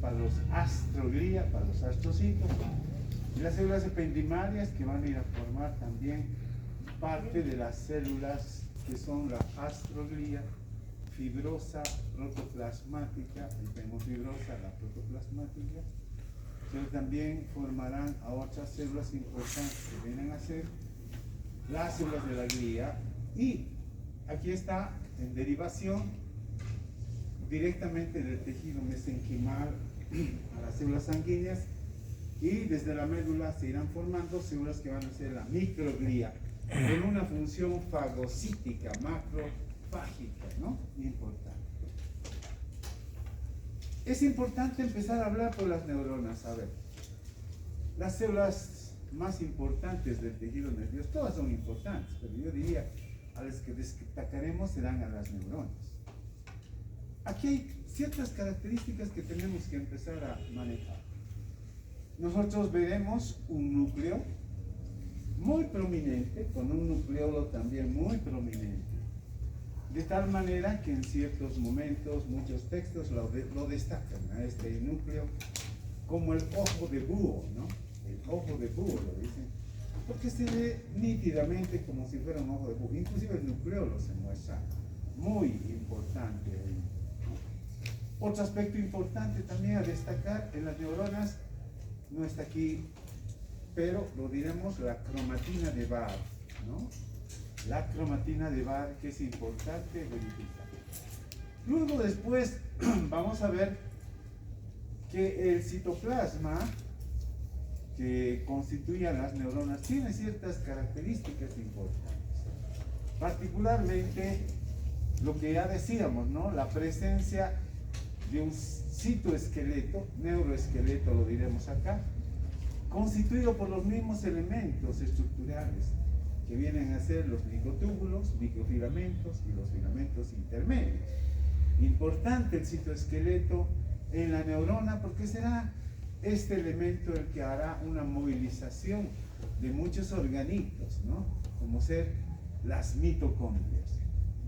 para los astroglía, para los astrocitos, y las células ependimarias que van a ir a formar también parte de las células que son la astroglía, fibrosa, protoplasmática, ahí tenemos fibrosa, la protoplasmática, pero también formarán a otras células importantes que vienen a ser las células de la glía, y aquí está en derivación directamente del tejido mesenquimal a las células sanguíneas, y desde la médula se irán formando células que van a ser la microglía, con una función fagocítica, macrofágica, ¿no? Importante. Es importante empezar a hablar por las neuronas. A ver, las células más importantes del tejido nervioso, todas son importantes, pero yo diría a las que destacaremos serán a las neuronas. Aquí hay ciertas características que tenemos que empezar a manejar. Nosotros veremos un núcleo muy prominente, con un nucleolo también muy prominente, de tal manera que en ciertos momentos muchos textos lo destacan a este núcleo como el ojo de búho, ¿no? El ojo de búho lo dicen, porque se ve nítidamente como si fuera un ojo de búho. Inclusive el nucleolo se muestra muy importante. Otro aspecto importante también a destacar en las neuronas, no está aquí, pero lo diremos, la cromatina de Barr, ¿no? La cromatina de Barr, que es importante verificar. Luego después vamos a ver que el citoplasma que constituye a las neuronas tiene ciertas características importantes. Particularmente lo que ya decíamos, ¿no? La presencia de un citoesqueleto, neuroesqueleto lo diremos acá, constituido por los mismos elementos estructurales que vienen a ser los microtúbulos, microfilamentos y los filamentos intermedios. Importante el citoesqueleto en la neurona porque será este elemento el que hará una movilización de muchos organitos, ¿no? Como ser las mitocondrias.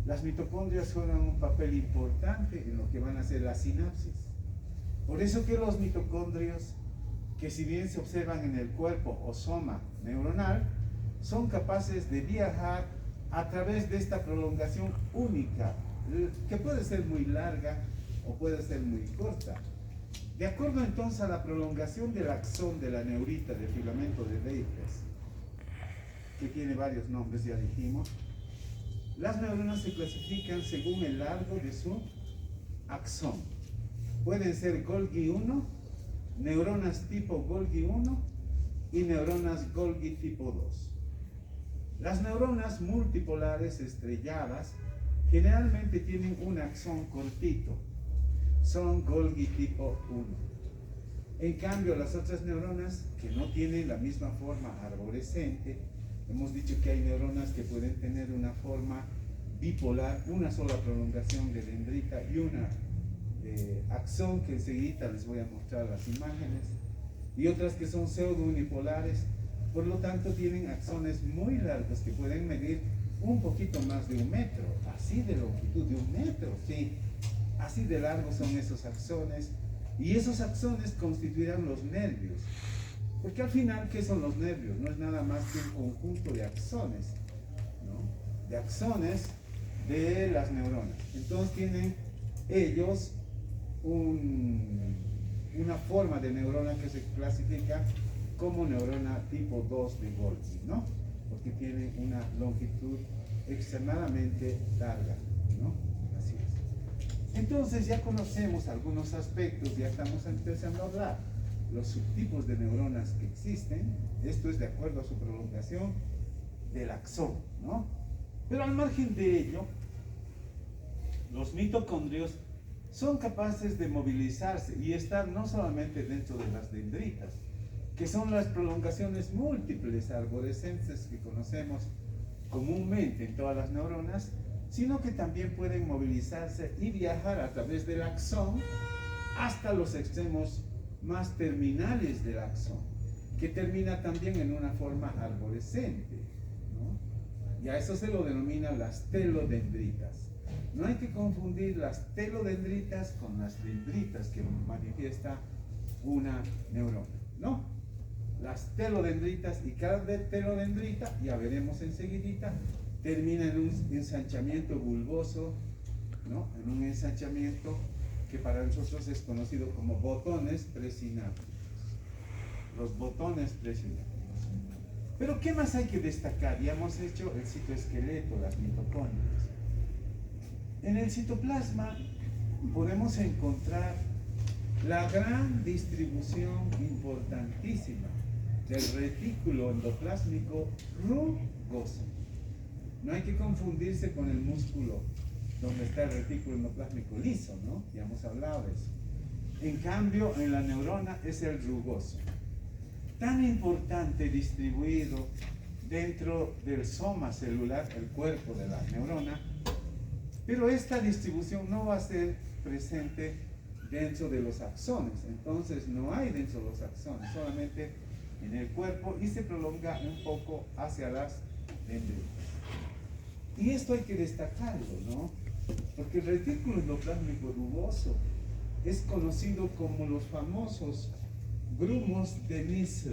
Las mitocondrias juegan un papel importante en lo que van a ser las sinapsis. Por eso que los mitocondrios, que si bien se observan en el cuerpo o soma neuronal, son capaces de viajar a través de esta prolongación única, que puede ser muy larga o puede ser muy corta. De acuerdo entonces a la prolongación del axón de la neurita del filamento de Beyers, que tiene varios nombres, ya dijimos, las neuronas se clasifican según el largo de su axón. Pueden ser Golgi 1, neuronas tipo Golgi 1 y neuronas Golgi tipo 2. Las neuronas multipolares estrelladas generalmente tienen un axón cortito, son Golgi tipo 1. En cambio, las otras neuronas que no tienen la misma forma arborescente, hemos dicho que hay neuronas que pueden tener una forma bipolar, una sola prolongación de dendrita y una axón, que enseguida les voy a mostrar las imágenes, y otras que son pseudo unipolares, por lo tanto tienen axones muy largos que pueden medir un poquito más de 1 metro, así de longitud de 1 metro, sí, así de largos son esos axones, y esos axones constituirán los nervios, porque al final, ¿qué son los nervios? No es nada más que un conjunto de axones, ¿no? De axones de las neuronas. Entonces tienen ellos una forma de neurona que se clasifica como neurona tipo 2 de Golgi, ¿no? Porque tienen una longitud extremadamente larga, ¿no? Así es. Entonces ya conocemos algunos aspectos, ya estamos empezando a hablar los subtipos de neuronas que existen. Esto es de acuerdo a su prolongación del axón, ¿no? Pero al margen de ello, los mitocondrios son capaces de movilizarse y estar no solamente dentro de las dendritas, que son las prolongaciones múltiples arborescentes que conocemos comúnmente en todas las neuronas, sino que también pueden movilizarse y viajar a través del axón hasta los extremos más terminales del axón, que termina también en una forma arborescente, ¿no? Y a eso se lo denomina las telodendritas. No hay que confundir las telodendritas con las dendritas que manifiesta una neurona, ¿no? Las telodendritas, y cada telodendrita, ya veremos enseguidita, termina en un ensanchamiento bulboso, ¿no? En un ensanchamiento que para nosotros es conocido como botones presinápticos. Los botones presinápticos. Pero ¿qué más hay que destacar? Ya hemos hecho el citoesqueleto, las mitocondrias. En el citoplasma podemos encontrar la gran distribución importantísima del retículo endoplásmico rugoso. No hay que confundirse con el músculo donde está el retículo endoplásmico liso, ¿no? Ya hemos hablado de eso. En cambio, en la neurona es el rugoso. Tan importante distribuido dentro del soma celular, el cuerpo de la neurona, pero esta distribución no va a ser presente dentro de los axones. Entonces no hay dentro de los axones, solamente en el cuerpo, y se prolonga un poco hacia las dendritas. Y esto hay que destacarlo, ¿no? Porque el retículo endoplásmico rugoso es conocido como los famosos grumos de Nissl.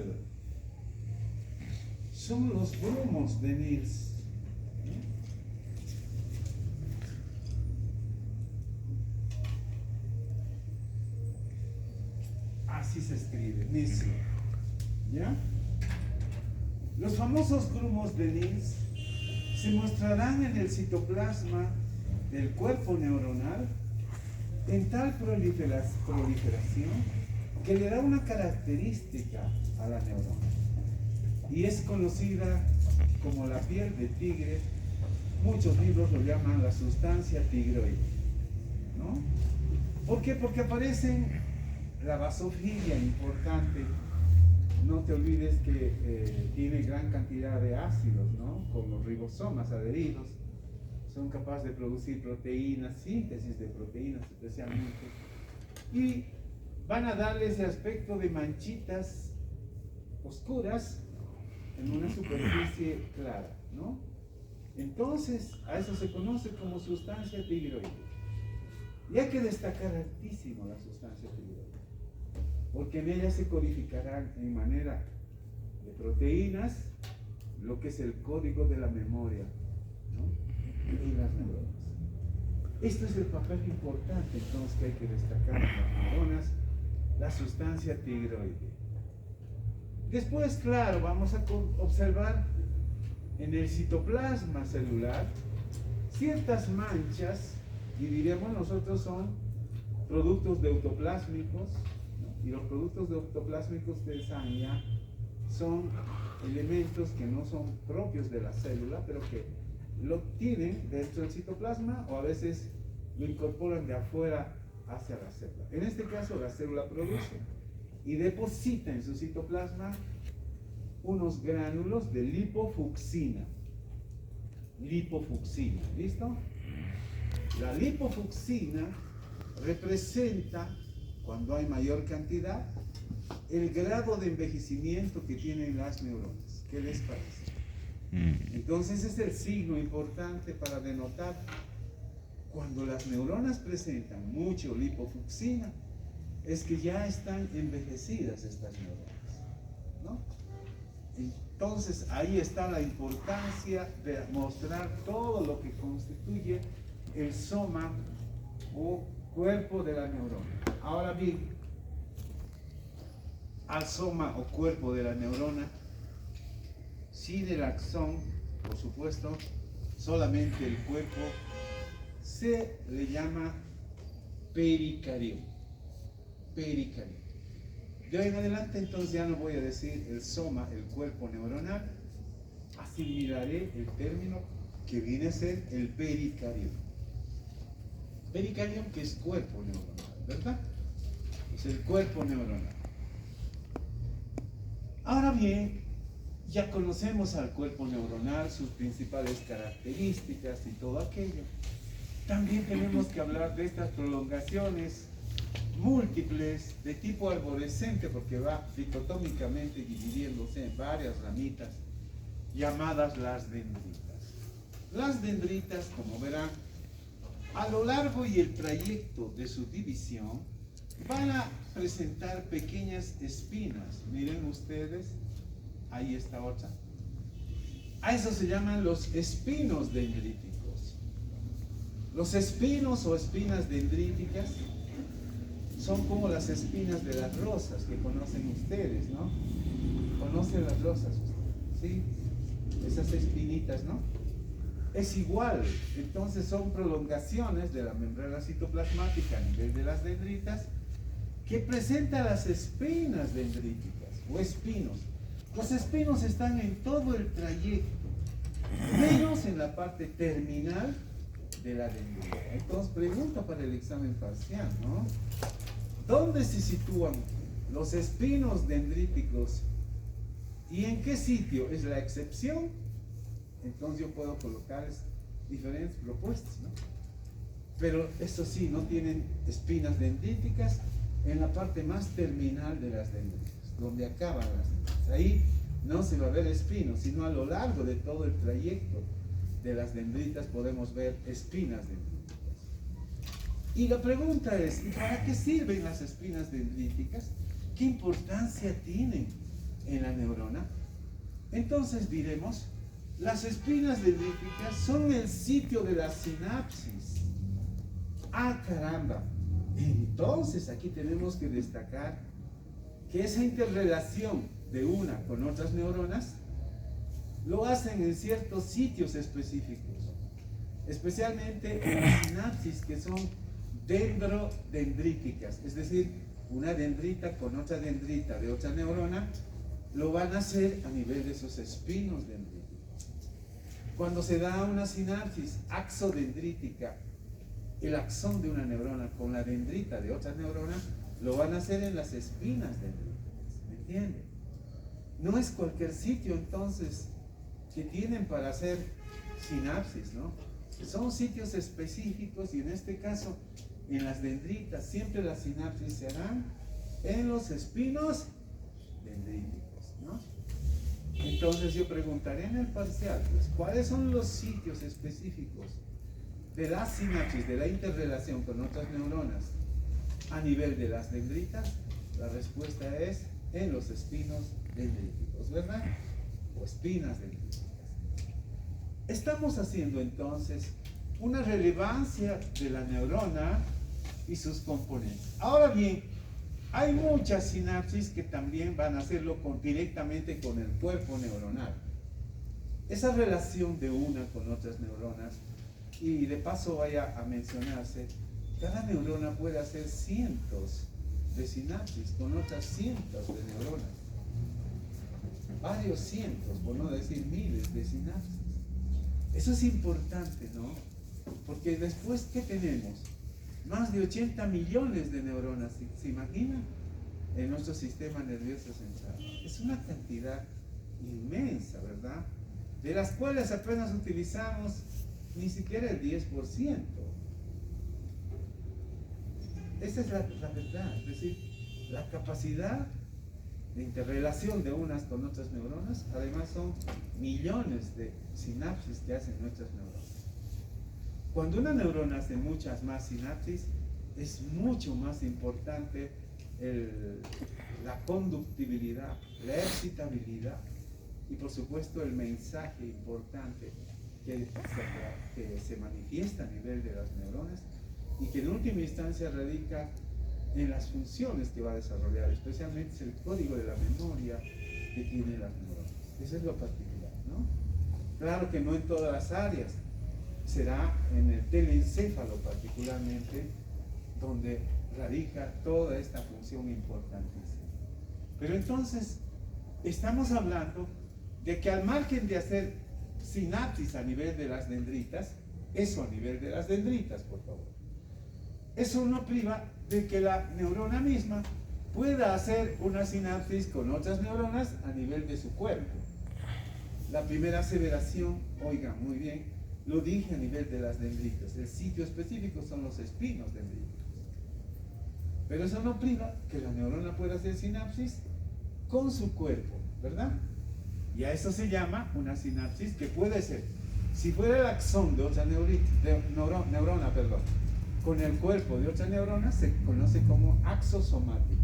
Son los grumos de Nissl. Así se escribe, Nissl. ¿Ya? Los famosos grumos de Nissl se mostrarán en el citoplasma del cuerpo neuronal en tal proliferación que le da una característica a la neurona, y es conocida como la piel de tigre. Muchos libros lo llaman la sustancia tigroide, ¿no? ¿Por qué? Porque aparecen la basofilia importante. No te olvides que tiene gran cantidad de ácidos, ¿no? Con los ribosomas adheridos, son capaces de producir proteínas, síntesis de proteínas especialmente, y van a darle ese aspecto de manchitas oscuras en una superficie clara, ¿no? Entonces, a eso se conoce como sustancia tigroide. Y hay que destacar altísimo la sustancia tigroide, porque en ella se codificarán en manera de proteínas lo que es el código de la memoria, ¿no? En las neuronas. Esto es el papel importante entonces que hay que destacar en las neuronas, la sustancia tigroide. Después, claro, vamos a observar en el citoplasma celular ciertas manchas, y diremos nosotros son productos deutoplásmicos, ¿no? Y los productos deutoplásmicos del sangre son elementos que no son propios de la célula, pero que lo tienen dentro del citoplasma, o a veces lo incorporan de afuera hacia la célula. En este caso, la célula produce y deposita en su citoplasma unos gránulos de lipofucsina. Lipofucsina, ¿listo? La lipofucsina representa, cuando hay mayor cantidad, el grado de envejecimiento que tienen las neuronas. ¿Qué les parece? Entonces es el signo importante para denotar cuando las neuronas presentan mucho lipofucsina, es que ya están envejecidas estas neuronas, ¿no? Entonces ahí está la importancia de mostrar todo lo que constituye el soma o cuerpo de la neurona. Ahora bien, al soma o cuerpo de la neurona, sin el axón, por supuesto, solamente el cuerpo, se le llama pericardio. Pericardio. De hoy en adelante entonces ya no voy a decir el soma, el cuerpo neuronal, asimilaré el término que viene a ser el pericardio. Pericardio, que es cuerpo neuronal, ¿verdad? Es el cuerpo neuronal. Ahora bien, ya conocemos al cuerpo neuronal, sus principales características y todo aquello. También tenemos que hablar de estas prolongaciones múltiples de tipo arborescente, porque va dicotómicamente dividiéndose en varias ramitas llamadas las dendritas. Las dendritas, como verán, A lo largo y el trayecto de su división van a presentar pequeñas espinas. Miren ustedes, ahí está otra. A eso se llaman los espinos dendríticos. Los espinos o espinas dendríticas son como las espinas de las rosas que conocen ustedes, ¿no? ¿Conocen las rosas ustedes? ¿Sí? Esas espinitas, ¿no? Es igual, entonces son prolongaciones de la membrana citoplasmática a nivel de las dendritas que presenta las espinas dendríticas o espinos. Los espinos están en todo el trayecto, menos en la parte terminal de la dendrita. Entonces, pregunta para el examen parcial, ¿no? ¿Dónde se sitúan los espinos dendríticos y en qué sitio es la excepción? Entonces yo puedo colocar diferentes propuestas, ¿no? Pero eso sí, no tienen espinas dendríticas en la parte más terminal de las dendritas, donde acaban las dendritas. Ahí no se va a ver espinos, sino a lo largo de todo el trayecto de las dendritas podemos ver espinas dendríticas. Y la pregunta es, ¿y para qué sirven las espinas dendríticas? ¿Qué importancia tienen en la neurona? Entonces diremos, las espinas dendríticas son el sitio de la sinapsis. ¡Ah, caramba! Entonces aquí tenemos que destacar que esa interrelación de una con otras neuronas lo hacen en ciertos sitios específicos, especialmente en las sinapsis que son dendrodendríticas, es decir, una dendrita con otra dendrita de otra neurona, lo van a hacer a nivel de esos espinos dendríticos. Cuando se da una sinapsis axodendrítica, el axón de una neurona con la dendrita de otra neurona, lo van a hacer en las espinas dendríticas, ¿me entienden? No es cualquier sitio entonces que tienen para hacer sinapsis, ¿no? Son sitios específicos y en este caso, en las dendritas, siempre las sinapsis se harán en los espinos dendríticos, ¿no? Entonces yo preguntaré en el parcial, pues, ¿cuáles son los sitios específicos de la sinapsis, de la interrelación con otras neuronas a nivel de las dendritas? La respuesta es en los espinos dendríticos, ¿verdad? O espinas dendríticas. Estamos haciendo entonces una relevancia de la neurona y sus componentes. Ahora bien, hay muchas sinapsis que también van a hacerlo directamente con el cuerpo neuronal. Esa relación de una con otras neuronas, y de paso vaya a mencionarse, cada neurona puede hacer cientos de sinapsis con otras cientos de neuronas. Varios cientos, por no decir miles de sinapsis. Eso es importante, ¿no? Porque después, ¿qué tenemos? Más de 80 millones de neuronas, ¿se imaginan? En nuestro sistema nervioso central. Es una cantidad inmensa, ¿verdad? De las cuales apenas utilizamos ni siquiera el 10%. Esa es la verdad, es decir, la capacidad de interrelación de unas con otras neuronas, además son millones de sinapsis que hacen nuestras neuronas. Cuando una neurona hace muchas más sinapsis, es mucho más importante la conductibilidad, la excitabilidad y por supuesto el mensaje importante que se manifiesta a nivel de las neuronas y que en última instancia radica en las funciones que va a desarrollar, especialmente es el código de la memoria que tiene las neuronas. Eso es lo particular, ¿no? Claro que no en todas las áreas, será en el telencéfalo particularmente donde radica toda esta función importantísima. Pero entonces, estamos hablando de que al margen de hacer sinapsis a nivel de las dendritas, eso a nivel de las dendritas, por favor, eso no priva de que la neurona misma pueda hacer una sinapsis con otras neuronas a nivel de su cuerpo. La primera aseveración, oigan muy bien, lo dije a nivel de las dendritas. El sitio específico son los espinos dendríticos. Pero eso no priva que la neurona pueda hacer sinapsis con su cuerpo, ¿verdad? Y a eso se llama una sinapsis que puede ser Si fuera el axón de otra neurona, perdón, con el cuerpo de otra neurona, se conoce como axosomática.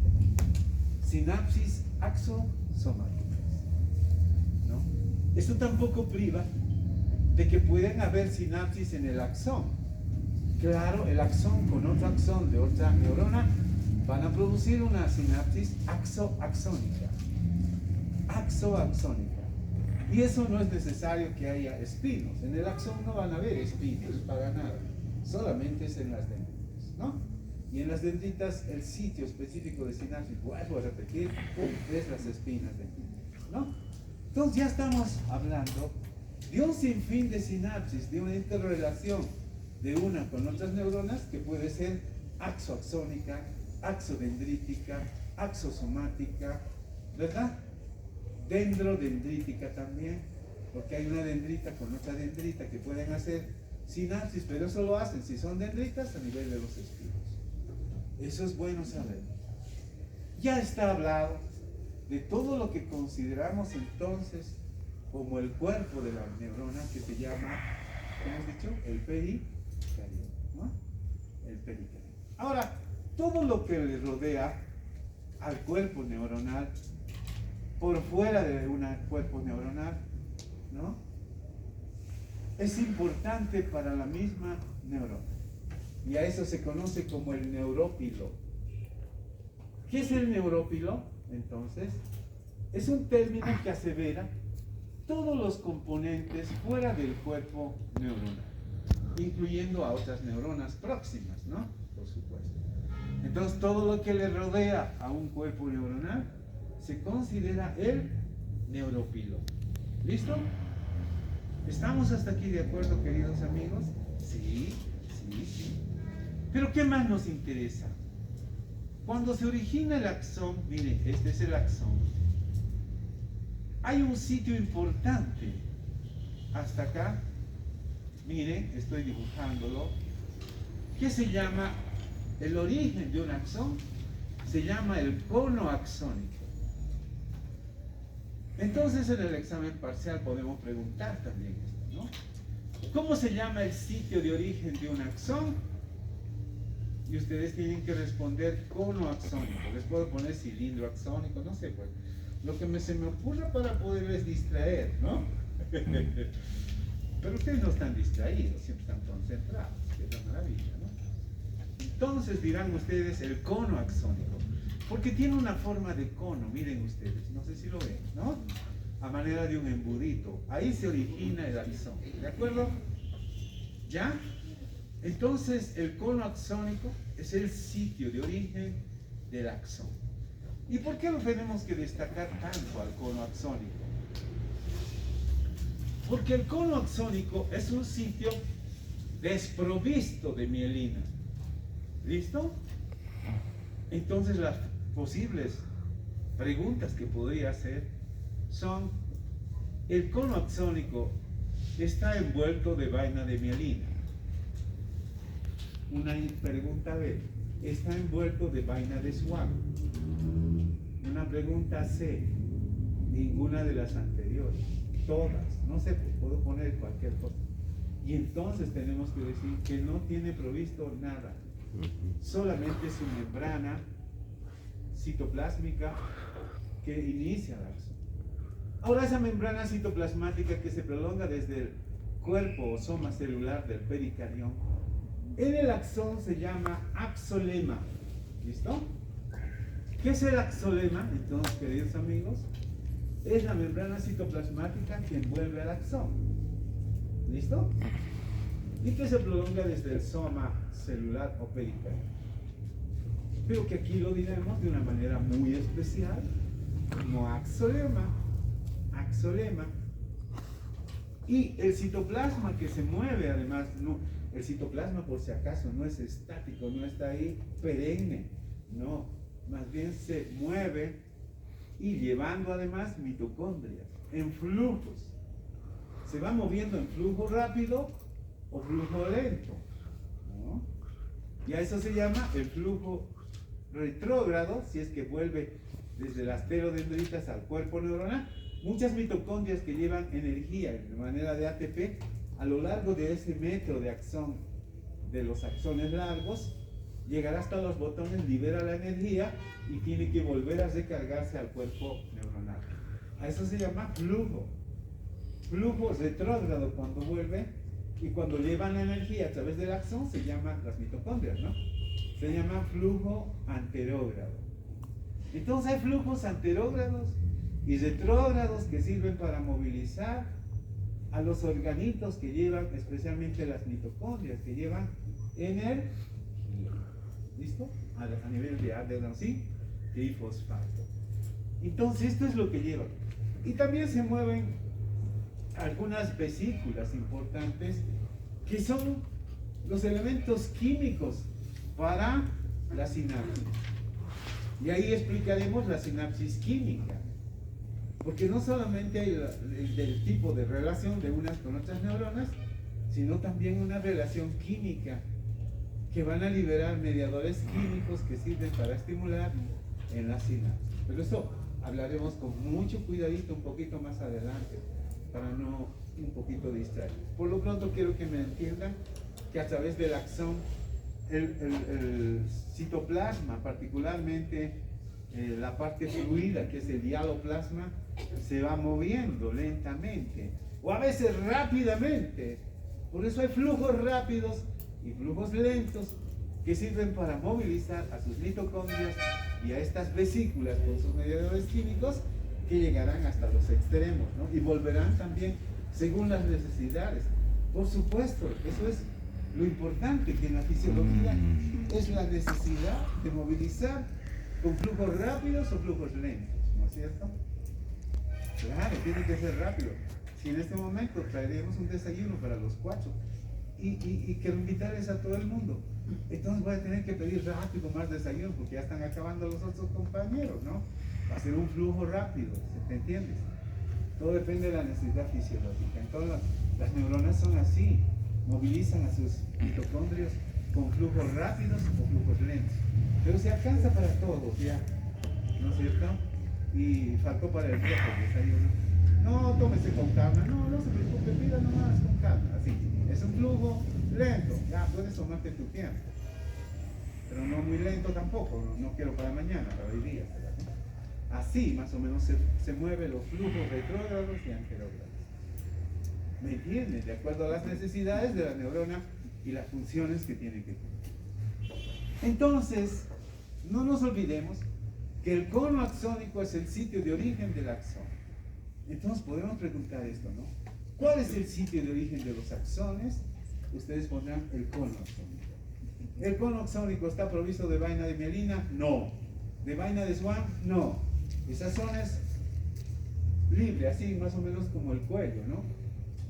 Sinapsis axosomáticas, ¿no? Esto tampoco priva de que pueden haber sinapsis en el axón. Claro, el axón con otro axón de otra neurona van a producir una sinapsis axoaxónica. Axoaxónica. Y eso no es necesario que haya espinos. En el axón no van a haber espinos para nada. Solamente es en las dendritas, ¿no? Y en las dendritas, el sitio específico de sinapsis, vuelvo a repetir, es las espinas dendríticas, ¿no? Entonces ya estamos hablando de un sinfín de sinapsis, de una interrelación de una con otras neuronas que puede ser axoaxónica, axodendrítica, axosomática, ¿verdad? Dendrodendrítica también, porque hay una dendrita con otra dendrita que pueden hacer sinapsis, pero eso lo hacen si son dendritas a nivel de los espinos. Eso es bueno saber. Ya está hablado de todo lo que consideramos entonces como el cuerpo de la neurona, que se llama, ¿cómo hemos dicho? El pericardio, ¿no? El pericardio. Ahora, todo lo que le rodea al cuerpo neuronal, por fuera de un cuerpo neuronal, ¿no? Es importante para la misma neurona. Y a eso se conoce como el neurópilo. ¿Qué es el neurópilo? Entonces, es un término que asevera todos los componentes fuera del cuerpo neuronal, incluyendo a otras neuronas próximas, ¿no? Por supuesto. Entonces, todo lo que le rodea a un cuerpo neuronal se considera el neurópilo. ¿Listo? ¿Estamos hasta aquí de acuerdo, queridos amigos? Sí, sí, sí. Pero ¿qué más nos interesa? Cuando se origina el axón, miren, este es el axón, hay un sitio importante. Hasta acá, miren, estoy dibujándolo, que se llama, el origen de un axón, se llama el cono axónico. Entonces en el examen parcial podemos preguntar también esto, ¿no? ¿Cómo se llama el sitio de origen de un axón? Y ustedes tienen que responder cono axónico. Les puedo poner cilindro axónico, no sé, pues lo que se me ocurra para poderles distraer, ¿no? Pero ustedes no están distraídos, siempre están concentrados, que es la maravilla, ¿no? Entonces dirán ustedes el cono axónico, porque tiene una forma de cono, miren ustedes, no sé si lo ven, ¿no? A manera de un embudito. Ahí se origina el axón, ¿de acuerdo? ¿Ya? Entonces el cono axónico es el sitio de origen del axón. ¿Y por qué lo tenemos que destacar tanto al cono axónico? Porque el cono axónico es un sitio desprovisto de mielina. ¿Listo? Entonces las posibles preguntas que podría hacer son: ¿el cono axónico está envuelto de vaina de mielina? Una pregunta B: ¿está envuelto de vaina de SWAM? Una pregunta C: ninguna de las anteriores, todas, no sé, puedo poner cualquier cosa. Y entonces tenemos que decir que no tiene provisto nada, solamente su membrana citoplásmica que inicia el axón. Ahora, esa membrana citoplasmática que se prolonga desde el cuerpo o soma celular del pericardión, en el axón se llama axolema. ¿Listo? ¿Qué es el axolema? Entonces, queridos amigos, es la membrana citoplasmática que envuelve al axón. ¿Listo? Y que se prolonga desde el soma celular o pericardio. Pero que aquí lo diremos de una manera muy especial, como axolema. Axolema. Y el citoplasma que se mueve, además, no, el citoplasma, por si acaso, no es estático, no está ahí perenne, no, más bien se mueve y llevando además mitocondrias en flujos. Se va moviendo en flujo rápido o flujo lento, ¿no? Y a eso se llama el flujo retrógrado, si es que vuelve desde las telodendritas al cuerpo neuronal. Muchas mitocondrias que llevan energía de manera de ATP a lo largo de ese metro de axón, de los axones largos, llegará hasta los botones, libera la energía y tiene que volver a recargarse al cuerpo neuronal. A eso se llama flujo. Flujo retrógrado cuando vuelve, y cuando llevan la energía a través del axón se llaman las mitocondrias, ¿no? Se llama flujo anterógrado. Entonces hay flujos anterógrados y retrógrados que sirven para movilizar a los organitos que llevan, especialmente las mitocondrias, que llevan energía. ¿Listo? A nivel de adenosín y fosfato. Entonces esto es lo que llevan. Y también se mueven algunas vesículas importantes que son los elementos químicos para la sinapsis. Y ahí explicaremos la sinapsis química. Porque no solamente hay el tipo de relación de unas con otras neuronas, sino también una relación química que van a liberar mediadores químicos que sirven para estimular en la sinapsis. Pero eso hablaremos con mucho cuidadito un poquito más adelante, para no un poquito distraer. Por lo pronto quiero que me entiendan que a través del axón, el citoplasma, particularmente la parte fluida, que es el hialoplasma, se va moviendo lentamente, o a veces rápidamente. Por eso hay flujos rápidos y flujos lentos que sirven para movilizar a sus mitocondrias y a estas vesículas con sus mediadores químicos, que llegarán hasta los extremos, ¿no? Y volverán también según las necesidades. Por supuesto, eso es lo importante, que en la fisiología es la necesidad de movilizar con flujos rápidos o flujos lentos, ¿no es cierto? Claro, tiene que ser rápido. Si en este momento traeremos un desayuno para los 4 y quiero invitarles a todo el mundo, entonces voy a tener que pedir rápido más desayuno porque ya están acabando los otros compañeros, ¿no? Va a ser un flujo rápido, ¿te entiendes? Todo depende de la necesidad fisiológica. Entonces las neuronas son así, movilizan a sus mitocondrios con flujos rápidos o flujos lentos. Pero se alcanza para todos ya, ¿no es cierto? Y faltó para el día el desayuno. No, tómese con calma, no se preocupe, pida nomás con calma, así. Es un flujo lento, ya puedes tomarte tu tiempo. Pero no muy lento tampoco, no quiero para mañana, para hoy día. Así más o menos se mueven los flujos retrógrados y anterógrados. ¿Me entiendes? De acuerdo a las necesidades de la neurona y las funciones que tiene que tener. Entonces, no nos olvidemos que el cono axónico es el sitio de origen del axón. Entonces podemos preguntar esto, ¿no? ¿Cuál es el sitio de origen de los axones? Ustedes pondrán el cono axónico. ¿El cono axónico está provisto de vaina de mielina? No. ¿De vaina de Schwann? No. Esa zona es libre, así más o menos como el cuello, ¿no?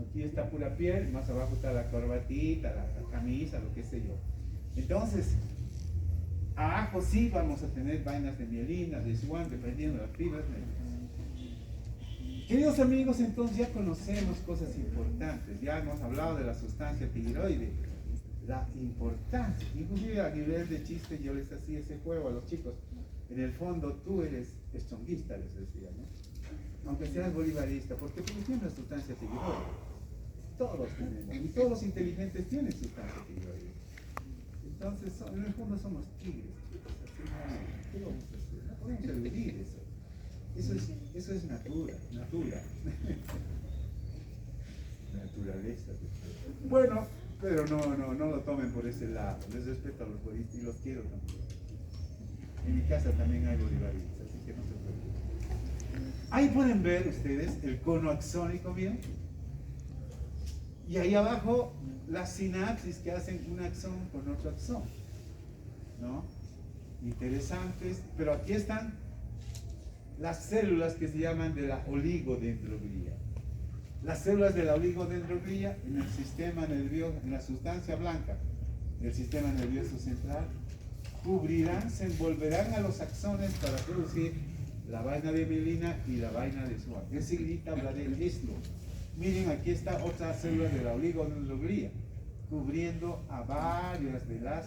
Aquí está pura piel, más abajo está la corbatita, la camisa, lo que sé yo. Entonces, abajo sí vamos a tener vainas de mielina, de Schwann, dependiendo de las fibras. Queridos amigos, entonces ya conocemos cosas importantes, ya hemos hablado de la sustancia tiroide, la importancia, inclusive a nivel de chiste yo les hacía ese juego a los chicos. En el fondo tú eres strongista, les decía, ¿no? Aunque seas bolivarista, porque tú tienes la sustancia tiroide. Todos tenemos, y todos los inteligentes tienen sustancia tiroide. Entonces, en el fondo somos tigres, chicos. Así no, ¿qué vamos a hacer? No podemos eludir eso. Eso es natura. Naturaleza. Bueno, pero no lo tomen por ese lado. Les respeto a los bolivaristas y los quiero también. En mi casa también hay bolivaristas, así que no se preocupen. Ahí pueden ver ustedes el cono axónico, ¿bien? Y ahí abajo las sinapsis que hacen un axón con otro axón, ¿no? Interesantes, pero aquí están las células que se llaman de la oligodendroglía. Las células de la oligodendroglía en el sistema nervioso, en la sustancia blanca del sistema nervioso central, cubrirán, se envolverán a los axones para producir la vaina de mielina y la vaina de Schwann. Enseguida hablaré de esto. Miren, aquí está otra célula de la oligodendroglía, cubriendo a varias de las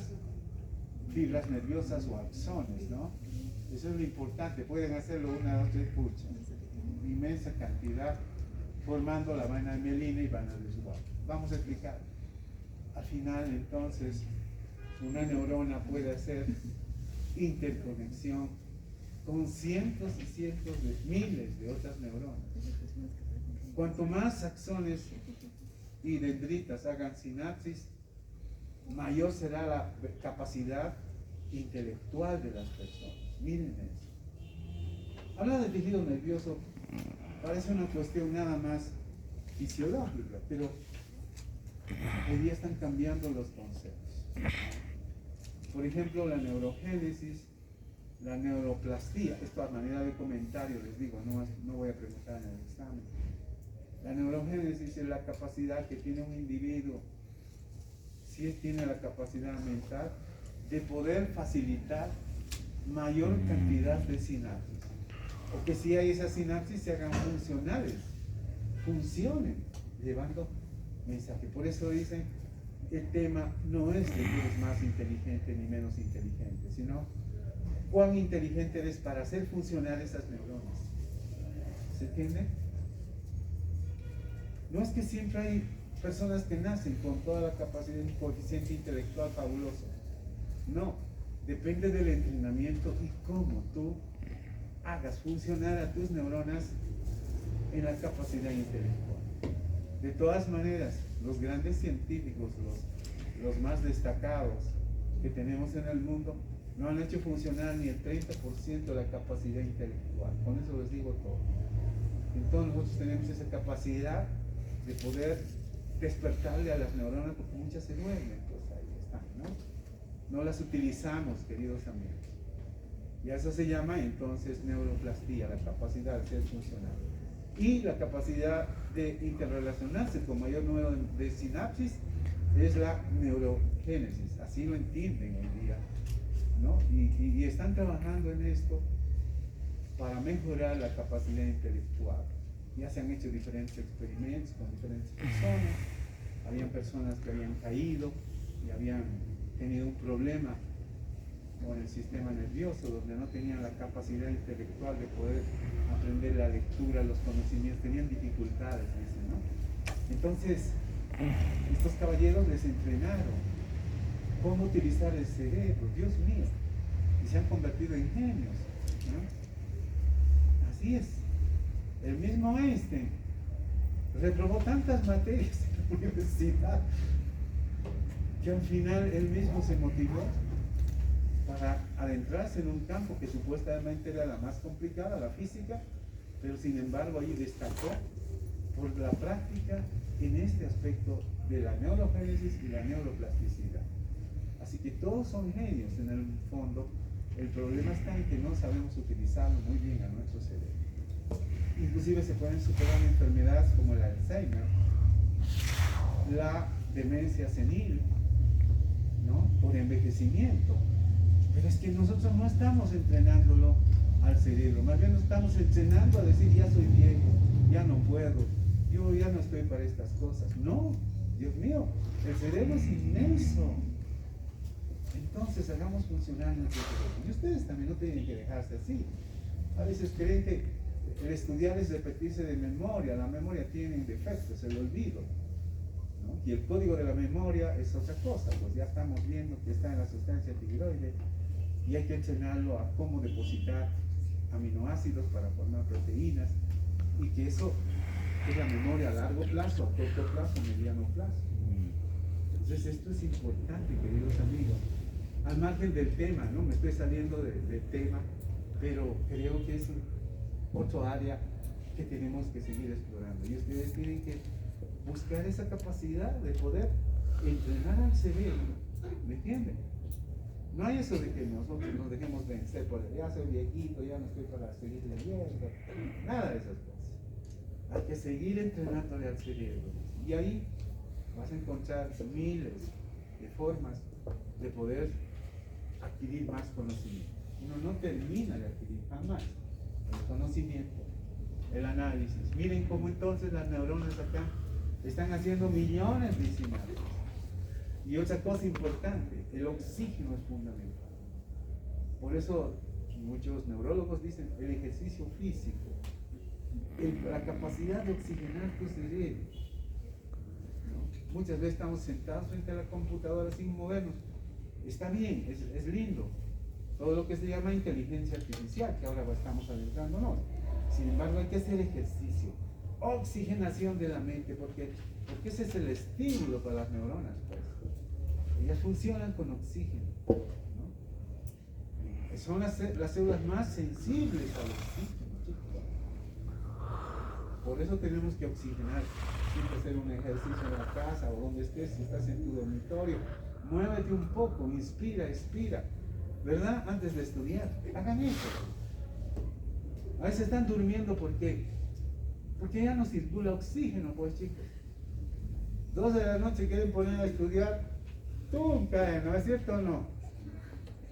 fibras nerviosas o axones, ¿no? Eso es lo importante, pueden hacerlo una, dos, tres, pucha, inmensa cantidad formando la vaina de mielina y van a desigual. Vamos a explicar. Al final, entonces, una neurona puede hacer interconexión con cientos y cientos de miles de otras neuronas. Cuanto más axones y dendritas hagan sinapsis, mayor será la capacidad intelectual de las personas. Miren eso. Hablar de tejido nervioso parece una cuestión nada más fisiológica, pero hoy día están cambiando los conceptos. Por ejemplo, la neurogénesis, la neuroplastía, esto a manera de comentario les digo, no voy a preguntar en el examen. La neurogénesis es la capacidad que tiene un individuo, si tiene la capacidad mental, de poder facilitar mayor cantidad de sinapsis. O que si hay esas sinapsis se hagan funcionales, funcionen, llevando mensaje. Por eso dicen, el tema no es de que eres más inteligente ni menos inteligente, sino cuán inteligente eres para hacer funcionar esas neuronas. ¿Se entiende? No es que siempre hay personas que nacen con toda la capacidad y coeficiente intelectual fabuloso. No, depende del entrenamiento y cómo tú hagas funcionar a tus neuronas en la capacidad intelectual. De todas maneras, los grandes científicos, los más destacados que tenemos en el mundo, no han hecho funcionar ni el 30% de la capacidad intelectual. Con eso les digo todo. Entonces nosotros tenemos esa capacidad de poder despertarle a las neuronas, porque muchas se duermen, pues ahí están, ¿no? No las utilizamos, queridos amigos. Y a eso se llama entonces neuroplastía, la capacidad de ser funcional. Y la capacidad de interrelacionarse con mayor número de sinapsis es la neurogénesis, así lo entienden hoy día, ¿no? Y están trabajando en esto para mejorar la capacidad intelectual. Ya se han hecho diferentes experimentos con diferentes personas. Habían personas que habían caído y habían tenido un problema con el sistema nervioso, donde no tenían la capacidad intelectual de poder aprender la lectura, los conocimientos, tenían dificultades, dicen, ¿no? Entonces, estos caballeros les entrenaron cómo utilizar el cerebro, Dios mío, y se han convertido en genios, ¿no? Así es. El mismo Einstein reprobó tantas materias en la universidad que al final él mismo se motivó para adentrarse en un campo que supuestamente era la más complicada, la física, pero sin embargo ahí destacó por la práctica en este aspecto de la neurogénesis y la neuroplasticidad. Así que todos son genios en el fondo. El problema está en que no sabemos utilizarlo muy bien a nuestro cerebro. Inclusive se pueden superar enfermedades como el Alzheimer, la demencia senil, ¿no? Por envejecimiento. Pero es que nosotros no estamos entrenándolo al cerebro, más bien nos estamos entrenando a decir, ya soy viejo, ya no puedo, yo ya no estoy para estas cosas. No, Dios mío, el cerebro es inmenso. Entonces hagamos funcionar nuestro cerebro. Y ustedes también no tienen que dejarse así. A veces creen que el estudiar es repetirse de memoria. La memoria tiene defectos, el olvido, ¿no? Y el código de la memoria es otra cosa. Pues ya estamos viendo que está en la sustancia tiroide y hay que entrenarlo a cómo depositar aminoácidos para formar proteínas, y que eso es la memoria a largo plazo, a corto plazo, a mediano plazo. Entonces esto es importante, queridos amigos. Al margen del tema, ¿no? Me estoy saliendo del tema, pero creo que es otro área que tenemos que seguir explorando. Y ustedes tienen que buscar esa capacidad de poder entrenar al cerebro, ¿me entienden? No hay eso de que nosotros nos dejemos vencer por ya soy viejito, ya no estoy para seguir leyendo, nada de esas cosas. Hay que seguir entrenándole al cerebro. Y ahí vas a encontrar miles de formas de poder adquirir más conocimiento. Uno no termina de adquirir jamás el conocimiento, el análisis. Miren cómo entonces las neuronas acá están haciendo millones de sinapsis. Y otra cosa importante, el oxígeno es fundamental. Por eso muchos neurólogos dicen el ejercicio físico la capacidad de oxigenar tu cerebro, ¿no? Muchas veces estamos sentados frente a la computadora sin movernos. Está bien, es lindo. Todo lo que se llama inteligencia artificial, que ahora estamos adentrándonos. Sin embargo, hay que hacer ejercicio. Oxigenación de la mente, porque ese es el estímulo para las neuronas, pues. Ellas funcionan con oxígeno, ¿no? Son las células más sensibles al oxígeno, chicos. Por eso tenemos que oxigenar. Siempre hacer un ejercicio en la casa o donde estés, si estás en tu dormitorio. Muévete un poco, inspira, expira, ¿verdad? Antes de estudiar. Hagan eso. A veces están durmiendo porque ya no circula oxígeno, pues, chicos. 12 de la noche quieren poner a estudiar, ¡tum! Caen, ¿no es cierto o no?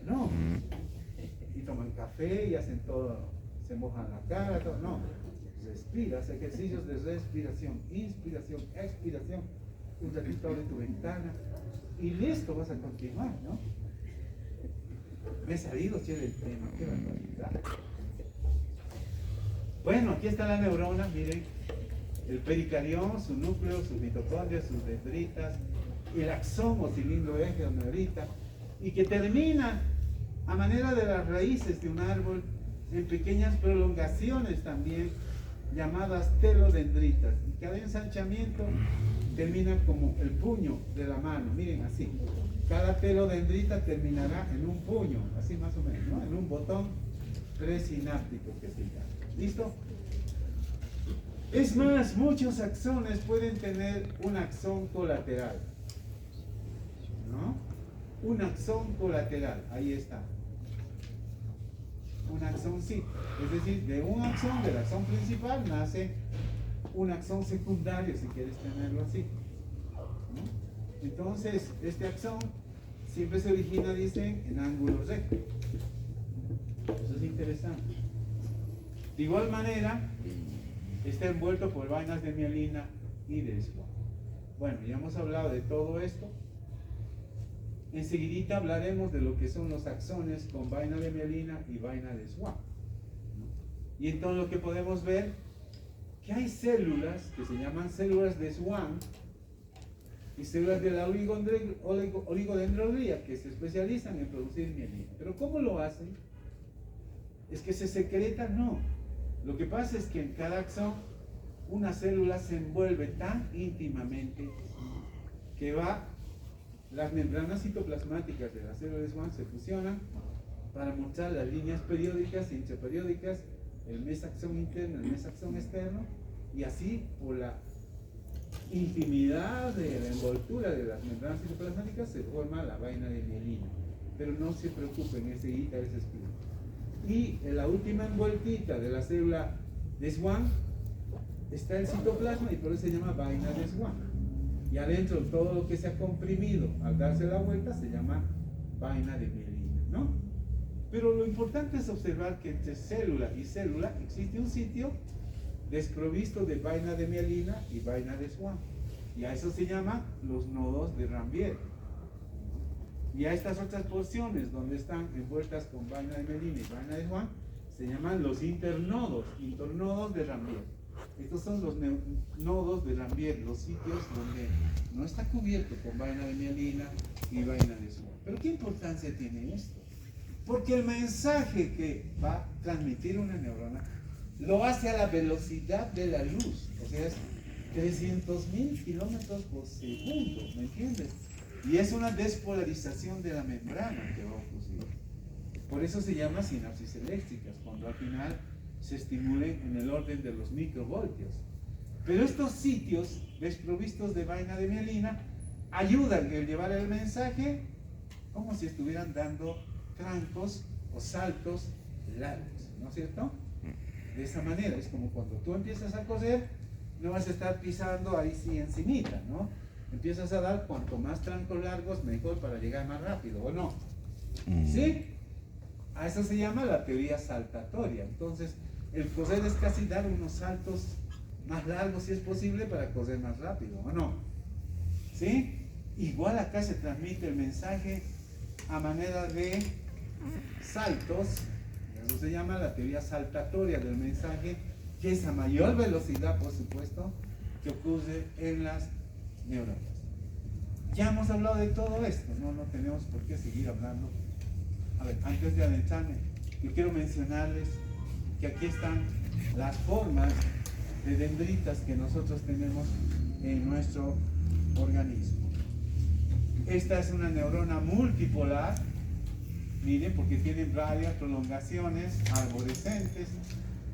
No. Y toman café y hacen todo, se mojan la cara, todo. No. Respiras, ejercicios de respiración, inspiración, expiración. Un ratito abre tu ventana y listo, vas a continuar, ¿no? Me he salido chévere el tema, qué barbaridad. Bueno, aquí está la neurona, miren, el pericardión, su núcleo, sus mitocondrias, sus dendritas, el axón o cilindro eje o neurita, y que termina a manera de las raíces de un árbol en pequeñas prolongaciones también, llamadas telodendritas, y cada ensanchamiento termina como el puño de la mano, miren así. Cada telodendrita terminará en un puño, así más o menos, ¿no? En un botón presináptico que se llama. ¿Listo? Es más, muchos axones pueden tener un axón colateral, ¿no? Un axón colateral, ahí está. Un axoncito, es decir, de un axón, del axón principal, nace un axón secundario, si quieres tenerlo así, ¿no? Entonces, este axón siempre se origina, dicen, en ángulo recto. Eso es interesante. De igual manera, está envuelto por vainas de mielina y de Schwann. Bueno, ya hemos hablado de todo esto. Enseguidita hablaremos de lo que son los axones con vaina de mielina y vaina de Schwann. Y entonces lo que podemos ver, que hay células que se llaman células de Schwann y células de la oligodendrolía que se especializan en producir mielina. Pero ¿cómo lo hacen? ¿Es que se secreta? No. Lo que pasa es que en cada axón una célula se envuelve tan íntimamente que las membranas citoplasmáticas de las células de Schwann se fusionan para mostrar las líneas periódicas e interperiódicas, el mesaxón interno, el mesaxón externo, y así por la intimidad de la envoltura de las membranas citoplasmáticas se forma la vaina de mielina. Pero no se preocupen, enseguida les explico. Y en la última envueltita de la célula de Schwann está el citoplasma y por eso se llama vaina de Schwann. Y adentro todo lo que se ha comprimido al darse la vuelta se llama vaina de mielina, ¿no? Pero lo importante es observar que entre célula y célula existe un sitio desprovisto de vaina de mielina y vaina de Schwann. Y a eso se llama los nodos de Ranvier. Y a estas otras porciones donde están envueltas con vaina de mielina y vaina de Schwann se llaman los internodos de Ranvier. Estos son los nodos de Ranvier, los sitios donde no está cubierto con vaina de mielina y vaina de Schwann. Pero ¿qué importancia tiene esto? Porque el mensaje que va a transmitir una neurona lo hace a la velocidad de la luz, o sea, es 300.000 kilómetros por segundo, ¿me entiendes? Y es una despolarización de la membrana que va a ocurrir. Por eso se llama sinapsis eléctricas, cuando al final se estimulen en el orden de los microvoltios. Pero estos sitios desprovistos de vaina de mielina ayudan a llevar el mensaje como si estuvieran dando trancos o saltos largos, ¿no es cierto? De esa manera, es como cuando tú empiezas a correr, no vas a estar pisando ahí sí encimita, ¿no? Empiezas a dar cuanto más trancos largos, mejor para llegar más rápido, ¿o no? ¿Sí? A eso se llama la teoría saltatoria. Entonces, el correr es casi dar unos saltos más largos si es posible para correr más rápido, ¿o no? ¿Sí? Igual acá se transmite el mensaje a manera de saltos. Eso se llama la teoría saltatoria del mensaje, que es a mayor velocidad, por supuesto, que ocurre en las neuronas. Ya hemos hablado de todo esto, no tenemos por qué seguir hablando. A ver, antes de adentrarme, yo quiero mencionarles que aquí están las formas de dendritas que nosotros tenemos en nuestro organismo. Esta es una neurona multipolar, miren, porque tienen varias prolongaciones arborescentes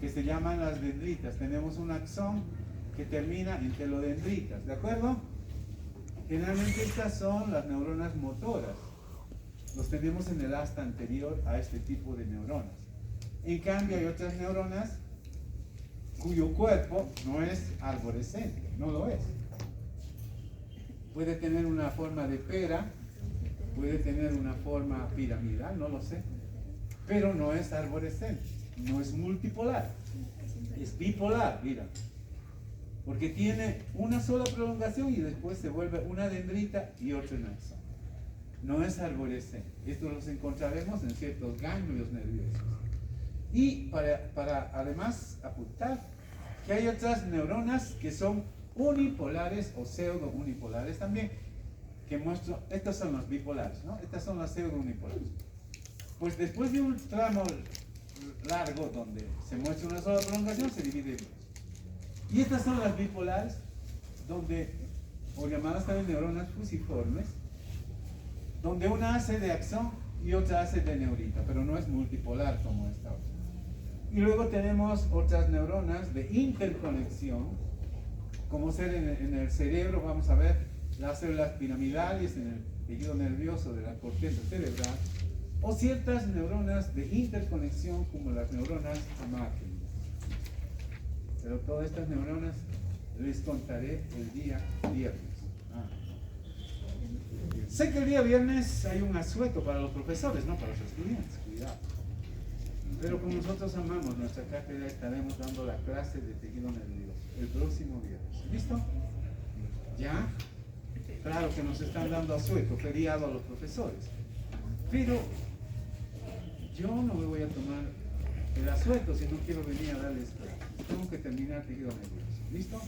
que se llaman las dendritas. Tenemos un axón que termina en telodendritas, ¿de acuerdo? Generalmente estas son las neuronas motoras. Los tenemos en el asta anterior a este tipo de neuronas. En cambio hay otras neuronas cuyo cuerpo no es arborescente, no lo es. Puede tener una forma de pera, puede tener una forma piramidal, no lo sé, pero no es arborescente, no es multipolar, es bipolar, mira, porque tiene una sola prolongación y después se vuelve una dendrita y otra en axón. No es arborescente. Esto los encontraremos en ciertos ganglios nerviosos. Y para además apuntar que hay otras neuronas que son unipolares o pseudo-unipolares también, que muestro, estos son los bipolares, ¿no? Estas son las pseudo-unipolares. Pues después de un tramo largo donde se muestra una sola prolongación, se divide en dos. Y estas son las bipolares, donde, o llamadas también neuronas fusiformes, donde una hace de axón y otra hace de neurita, pero no es multipolar como esta otra. Y luego tenemos otras neuronas de interconexión, como ser en el cerebro, vamos a ver las células piramidales en el tejido nervioso de la corteza cerebral, o ciertas neuronas de interconexión como las neuronas a máquina. Pero todas estas neuronas les contaré el día viernes. Sé que el día viernes hay un asueto para los profesores, no para los estudiantes, cuidado. Pero como nosotros amamos nuestra cátedra, estaremos dando la clase de tejido nervioso el próximo viernes. ¿Listo? ¿Ya? Claro que nos están dando asueto, feriado a los profesores. Pero yo no me voy a tomar el asueto si no quiero venir a darles clase. Tengo que terminar tejido nervioso. ¿Listo?